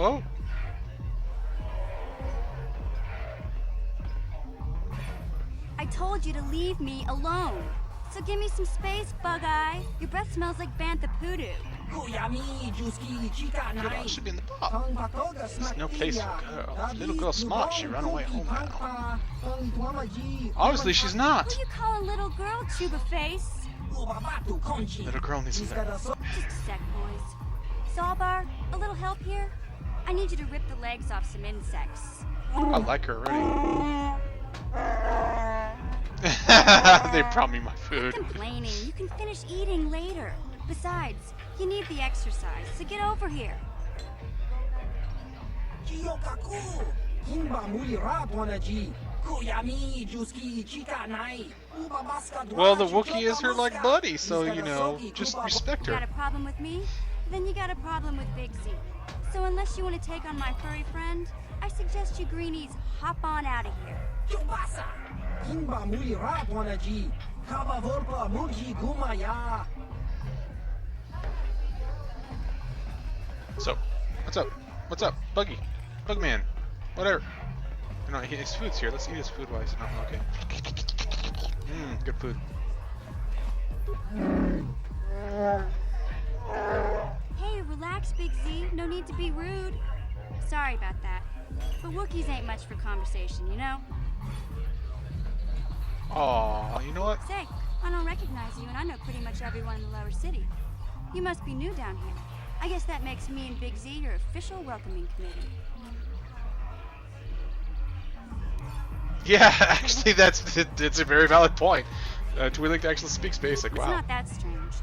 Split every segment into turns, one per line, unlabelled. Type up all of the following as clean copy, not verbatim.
Whoa.
I told you to leave me alone. So give me some space, Bug-Eye. Your breath smells like bantha poodoo.
Good on, should be in the pop. There's no place for girls. Little girl smart, she ran away home now. Obviously she's not.
Who you calling little girl, Chuba Face?
Little girl needs to know.
Just a sec, boys. Zalbar, a little help here? I need you to rip the legs off some insects.
I like her already. They brought me my food.
Quit complaining. You can finish eating later. Besides, you need the exercise, so get over here.
Well, the Wookiee is her like buddy, so you know, just respect
You got
her.
a problem with me? Then you got a problem with Big Z. So unless you want to take on my furry friend, I suggest you greenies hop on out of here.
So, what's up? What's up, Buggy? Bugman? Whatever. You know, his food's here. Let's eat his food while he's not okay. Good food.
Hey, relax, Big Z. No need to be rude. Sorry about that. But Wookiees ain't much for conversation, you know?
Aw, you know what?
Say, I don't recognize you, and I know pretty much everyone in the lower city. You must be new down here. I guess that makes me and Big Z your official welcoming committee.
Yeah, actually, it's a very valid point. Twi'lek actually speaks basic.
It's
Wow.
not that strange.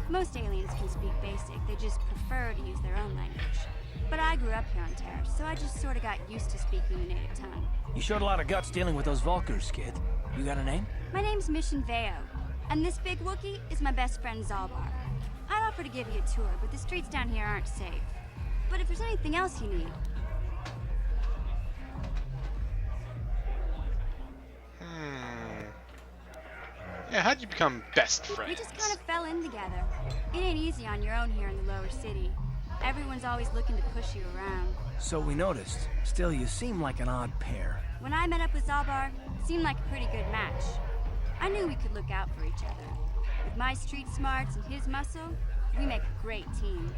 Most aliens can speak basic, they just prefer to use their own language. But I grew up here on Terra, so I just sort of got used to speaking the native tongue.
You showed a lot of guts dealing with those Vulkars, kid. You got a name?
My name's Mission Veo, and this big Wookiee is my best friend Zalbar. I'd offer to give you a tour, but the streets down here aren't safe. But if there's anything else you need...
Yeah, how'd you become best friends?
We just kind of fell in together. It ain't easy on your own here in the lower city. Everyone's always looking to push you around.
So we noticed. Still, you seem like an odd pair.
When I met up with Zalbar, it seemed like a pretty good match. I knew we could look out for each other. With my street smarts and his muscle, we make a great team.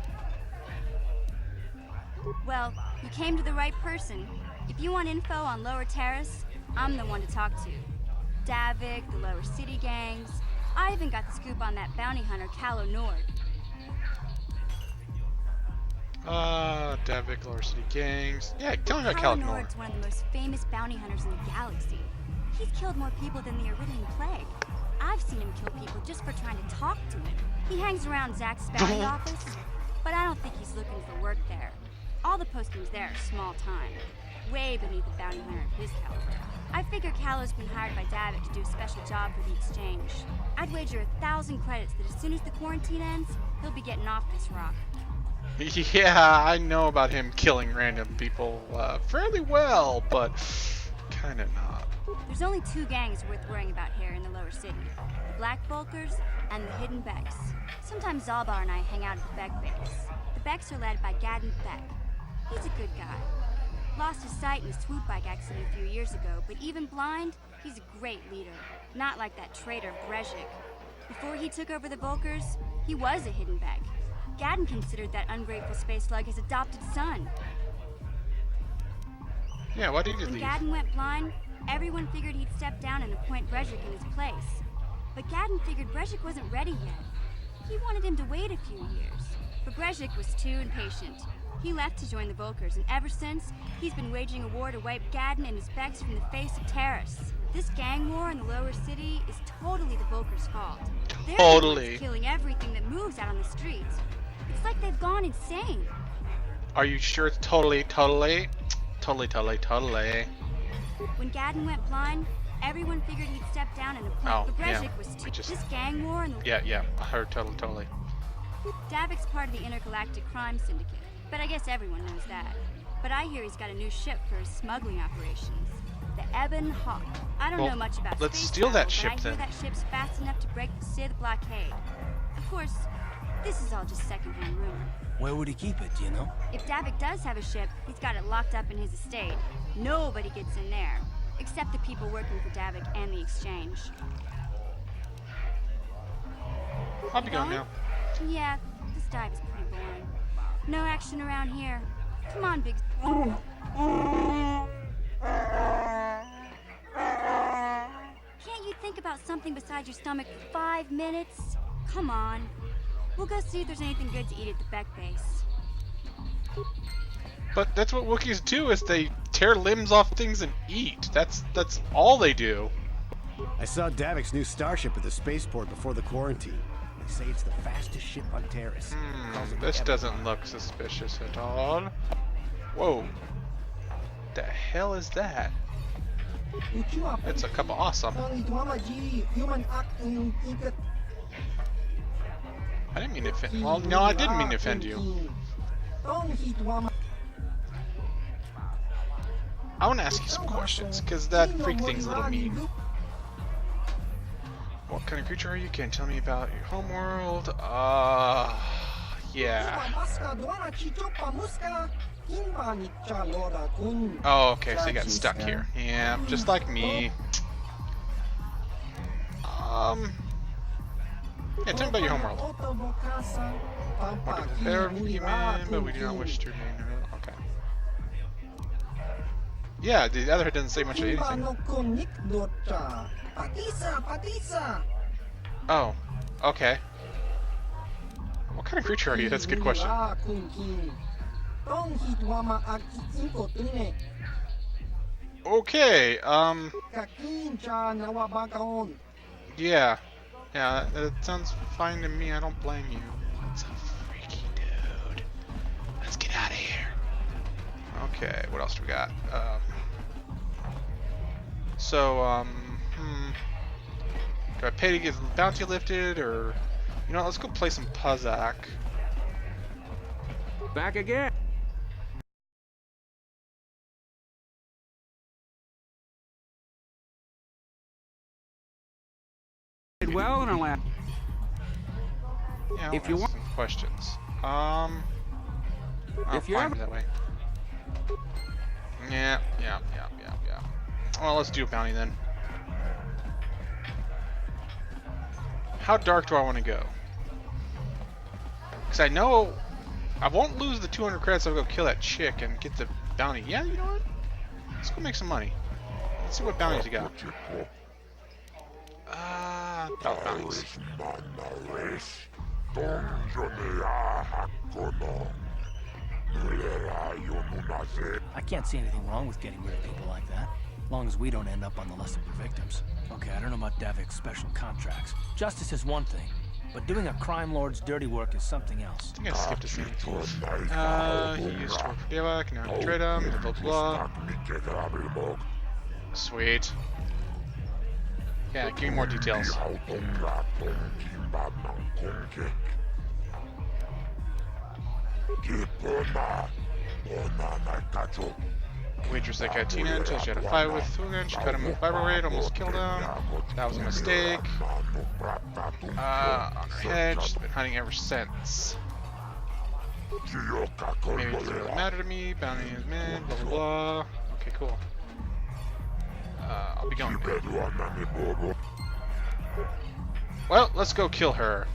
Well, you came to the right person. If you want info on Lower Terrace, I'm the one to talk to. Davik, the Lower City gangs. I even got the scoop on that bounty hunter, Calo Nord.
Davik, Lower City gangs. Yeah, tell me about
Calo
Calo Nord.
Nord's one of the most famous bounty hunters in the galaxy. He's killed more people than the Iridian Plague. I've seen him kill people just for trying to talk to him. He hangs around Zach's bounty office, but I don't think he's looking for work there. All the postings there are small time, way beneath a bounty hunter of his caliber. I figure Calo's been hired by Davik to do a special job for the exchange. I'd wager 1,000 credits that as soon as the quarantine ends, he'll be getting off this rock.
Yeah, I know about him killing random people fairly well, but kind of not.
There's only two gangs worth worrying about here in the lower city. The Black Vulkars and the Hidden Becks. Sometimes Zalbar and I hang out at the Beck base. The Becks are led by Gadden Beck. He's a good guy. Lost his sight in a swoop bike accident a few years ago, but even blind, he's a great leader. Not like that traitor Brezhik. Before he took over the Vulkars, he was a Hidden Beck. Gadden considered that ungrateful space slug his adopted son.
Yeah, why did you
When
leave?
Gadden went blind, everyone figured he'd step down and appoint Brezhik in his place. But Gadden figured Brezhik wasn't ready yet. He wanted him to wait a few years. But Brezhik was too impatient. He left to join the Vulkars, and ever since, he's been waging a war to wipe Gadden and his Becks from the face of Terrace. This gang war in the lower city is totally the Vulkars' fault. They're the ones killing everything that moves out on the streets. It's like they've gone insane.
Are you sure it's totally?
When Gadden went blind, everyone figured he'd step down and appoint, but Brezhik was too... This gang war in the...
Yeah, I heard totally.
Davik's part of the intergalactic crime syndicate, but I guess everyone knows that. But I hear he's got a new ship for his smuggling operations. The Ebon Hawk. I don't know much about
let's
space
steal
travel,
that ship
but I hear
then.
that ship's fast enough to break the Sith blockade. Of course, This is all just secondhand rumor.
Where would he keep it, do you know?
If Davik does have a ship, he's got it locked up in his estate. Nobody gets in there, except the people working for Davik and the exchange.
I'll be going now.
Yeah, this dive is pretty boring. No action around here. Come on, big... Can't you think about something besides your stomach for 5 minutes? Come on. We'll go see if there's anything good to eat at the Beck base.
But that's what Wookiees do, is they tear limbs off things and eat. That's all they do.
I saw Davik's new starship at the spaceport before the quarantine. They say it's the fastest ship on Terrace.
This doesn't look suspicious at all. Whoa. The hell is that? It's a cup of awesome. I didn't mean to offend. Well, no, I didn't mean to offend you. I want to ask you some questions, because that freak thing's a little mean. What kind of creature are you? Can you tell me about your homeworld? Yeah. Oh, okay, so you got stuck here. Yeah, just like me. Yeah, tell me about your homeworld. Want to prepare human, but we do not wish to remain. Okay. Yeah, the other doesn't say much of anything. Oh, okay. What kind of creature are you? That's a good question. Okay, yeah. Yeah, that sounds fine to me. I don't blame you. It's a freaky dude. Let's get out of here. Okay, what else do we got? Do I pay to get the bounty lifted, or... You know, let's go play some Puzzak.
Back again. Did well in our last.
Yeah,
If you want
some questions. Oh,
If you're
fine, that way. Yeah. Well, let's do a bounty then. How dark do I want to go? Because I know I won't lose the 200 credits. I'll go kill that chick and get the bounty. Yeah, you know what? Let's go make some money. Let's see what bounties you got. About bounties.
I can't see anything wrong with getting rid of people like that. As long as we don't end up on the list of the victims. Okay, I don't know about Davik's special contracts. Justice is one thing, but doing a crime lord's dirty work is something else.
I think I skipped a scene. He used to work for Devak, now I trade him, blah blah. Sweet. Yeah, give me more details. Waitress like Tina until she had a fight with Thugan. She cut him with BioWare, almost killed him. That was a mistake. On her head, she's been hiding ever since. Maybe it doesn't really matter to me. Bounty is mid, blah blah blah. Okay, cool. I'll be going. Well, let's go kill her.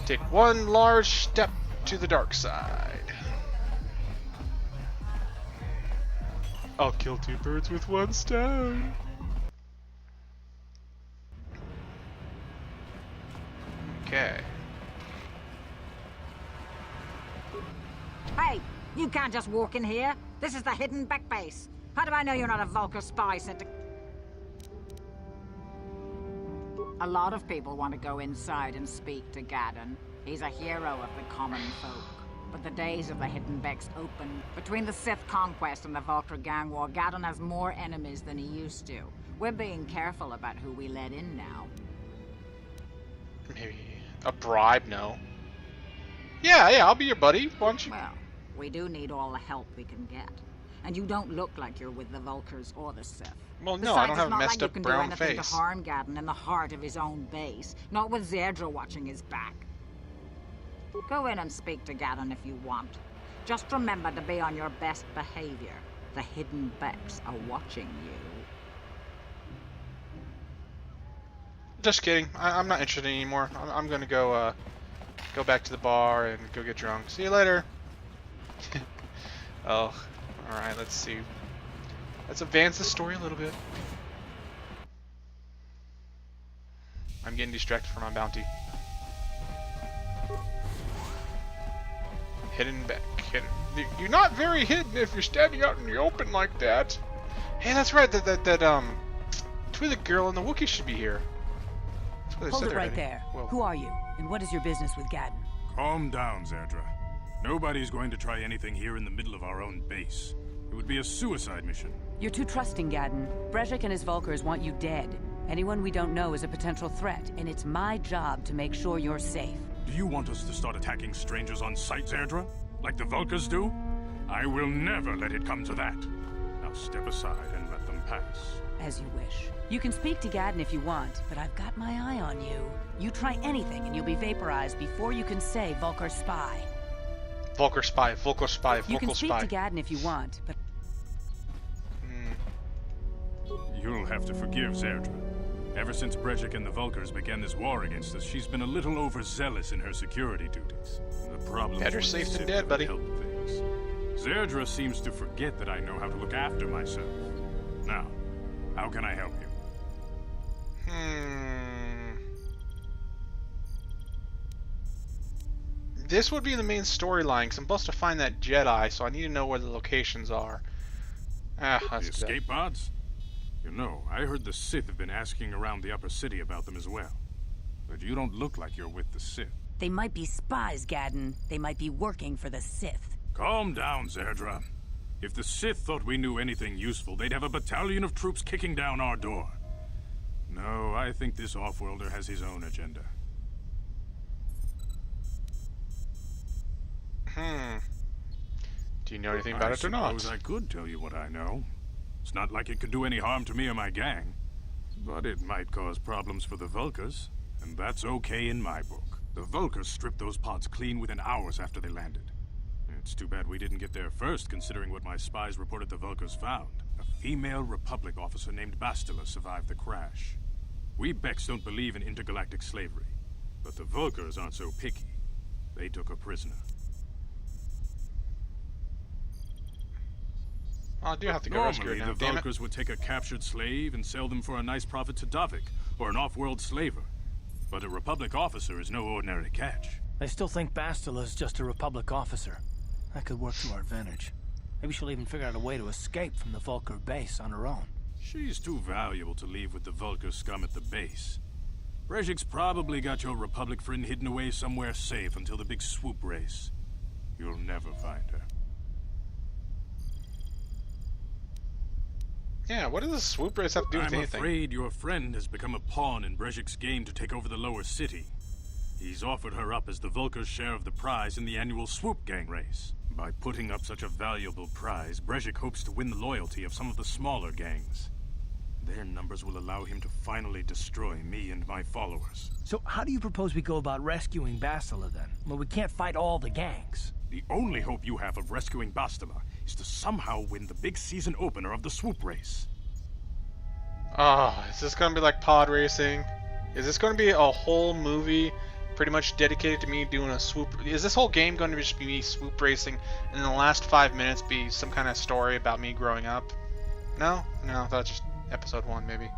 Take one large step to the dark side. I'll kill 2 birds with 1 stone. Okay.
Hey, you can't just walk in here. This is the hidden back base. How do I know you're not a Vulcan spy sent to... A lot of people want to go inside and speak to Gaddon. He's a hero of the common folk. But the days of the hidden becks open. Between the Sith conquest and the Vulcan gang war, Gaddon has more enemies than he used to. We're being careful about who we let in now.
Maybe a bribe, no. Yeah, I'll be your buddy. Why don't you?
Well, we do need all the help we can get. And you don't look like you're with the Vulkars or the Sith.
Well, no, I don't have a messed up
Besides, it's not like you can
brown
do anything
face.
to harm Gaddon in the heart of his own base. Not with Zedra watching his back. Go in and speak to Gaddon if you want. Just remember to be on your best behavior. The hidden Becks are watching you.
Just kidding. I'm not interested anymore. I'm gonna go back to the bar and go get drunk. See you later. Oh, all right. Let's see. Let's advance the story a little bit. I'm getting distracted from my bounty. Hidden back. Hidden. You're not very hidden if you're standing out in the open like that. Hey, that's right. That Twi'lek girl and the Wookiee should be here. That's what they
Hold
said
it right
already.
there.
Whoa.
Who are you? And what is your business with Gaddon?
Calm down, Zerdra. Nobody's going to try anything here in the middle of our own base. It would be a suicide mission.
You're too trusting, Gaddon. Brejik and his Vulkars want you dead. Anyone we don't know is a potential threat, and it's my job to make sure you're safe.
Do you want us to start attacking strangers on sight, Zerdra? Like the Vulkars do? I will never let it come to that. Now step aside and let them pass.
As you wish. You can speak to Gaddon if you want, but I've got my eye on you. You try anything and you'll be vaporized before you can say Vulkar spy.
Vulkar spy, Vulkar spy,
You
Vulkar
can speak
spy.
to Gaddon if you want, but
You'll have to forgive Zerdra. Ever since Brejik and the Vulkars began this war against us, she's been a little overzealous in her security duties. The problem
Better safe than dead, buddy.
Things. Zerdra seems to forget that I know how to look after myself. Now, how can I help you?
This would be the main storyline, because I'm supposed to find that Jedi, so I need to know where the locations are. Ah,
The
that's good.
escape pods? You know, I heard the Sith have been asking around the upper city about them as well. But you don't look like you're with the Sith.
they might be spies, Gaddon. They might be working for the Sith.
Calm down, Zerdra. If the Sith thought we knew anything useful, they'd have a battalion of troops kicking down our door. No, I think this off-worlder has his own agenda.
Do you know anything about it or
I
not?
suppose I could tell you what I know. It's not like it could do any harm to me or my gang. But it might cause problems for the Vulkars, and that's okay in my book. The Vulkars stripped those pods clean within hours after they landed. It's too bad we didn't get there first, considering what my spies reported the Vulkars found. A female Republic officer named Bastila survived the crash. We Becks don't believe in intergalactic slavery, but the Vulkars aren't so picky. They took her prisoner.
Oh, I do have to go rescue her
Normally,
now,
the
damn it.
Vulkars would take a captured slave and sell them for a nice profit to Davik, or an off-world slaver. But a Republic officer is no ordinary catch.
I still think Bastila's just a Republic officer. That could work to our advantage. Maybe she'll even figure out a way to escape from the Vulkar base on her own.
She's too valuable to leave with the Vulkar scum at the base. Brejik's probably got your Republic friend hidden away somewhere safe until the big swoop race. You'll never find her.
Yeah, what does the swoop race have to do with
I'm
anything?
afraid your friend has become a pawn in Brejik's game to take over the lower city. He's offered her up as the Vulkar's share of the prize in the annual swoop gang race. By putting up such a valuable prize, Brejik hopes to win the loyalty of some of the smaller gangs. Their numbers will allow him to finally destroy me and my followers.
So how do you propose we go about rescuing Bastila then? Well, we can't fight all the gangs.
The only hope you have of rescuing Bastila is to somehow win the big season opener of the swoop race.
Oh, is this gonna be like pod racing? Is this gonna be a whole movie pretty much dedicated to me doing a swoop? Is this whole game going to just be me swoop racing and in the last 5 minutes be some kind of story about me growing up? No? No, that's just episode 1 maybe.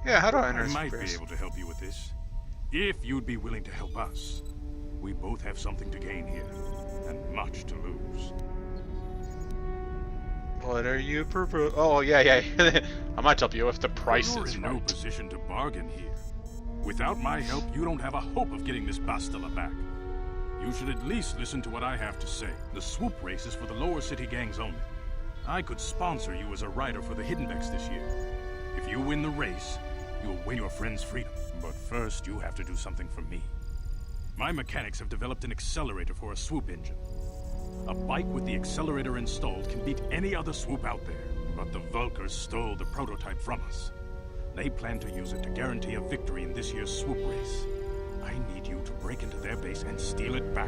Yeah, how do I enter
I
a
might
swoop
be
race?
able to help you with this. If you'd be willing to help us. We both have something to gain here, and much to lose.
What are you proposing? Oh, yeah. I might help you if the price
You're
is
in no
right.
position to bargain here. Without my help, you don't have a hope of getting this Bastila back. You should at least listen to what I have to say. The swoop race is for the lower city gangs only. I could sponsor you as a rider for the Hiddenbecks this year. If you win the race, you'll win your friend's freedom. But first, you have to do something for me. My mechanics have developed an accelerator for a swoop engine. A bike with the accelerator installed can beat any other swoop out there. But the Vulkars stole the prototype from us. They plan to use it to guarantee a victory in this year's swoop race. I need you to break into their base and steal it back.